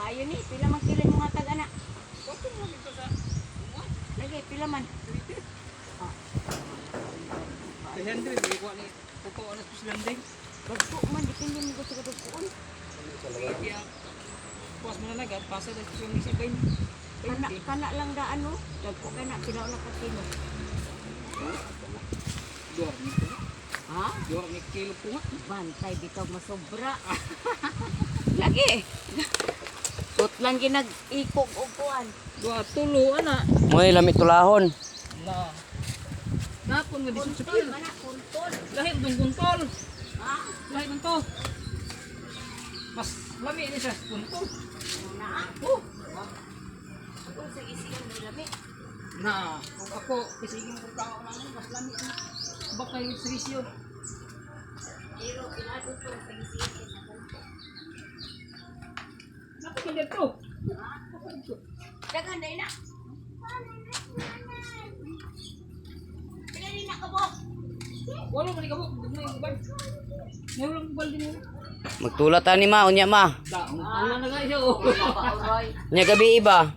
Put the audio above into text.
Maayo ni, pila man kilo yung mga tag-ana. Lagi, pila man. Henry, bigyan ni Puko ano sa landing. Bagpo man, depende mo gusto ka bagpoon. Kaya pas mo na nagad, pasa na sa ni Sibay. Kana lang da ano, dagpo ka na, pila na ka kilo. Dua ni ko. Ha? 2 kilo po nga. Bantay, bitaw masobra. Lagi. Tut lang ginag-ikog o kuhan. Dua tulo ana. Mo'y lamit tulahon. Na. Napon nga disud Kuntol, sa mana, kuntol. Lahit dong guntol. Ha? Lahit man to. Mas lami ni siya guntol. Na, Oh. kung sa isiyan may lami. Na, kung ako kisigin ko tao lang mas lami. Baka yung servisyo. Pero pinado to sa isiyan sa kuntol. Napon nga to. Dagan day na. Pila din nakabok. Wala man ikabok, dugay yung bag. Mayroon lang bal din mo. Magtulat ni ma, unya ma. Da, wala na guys oh. Aroy. Nya gabi iba.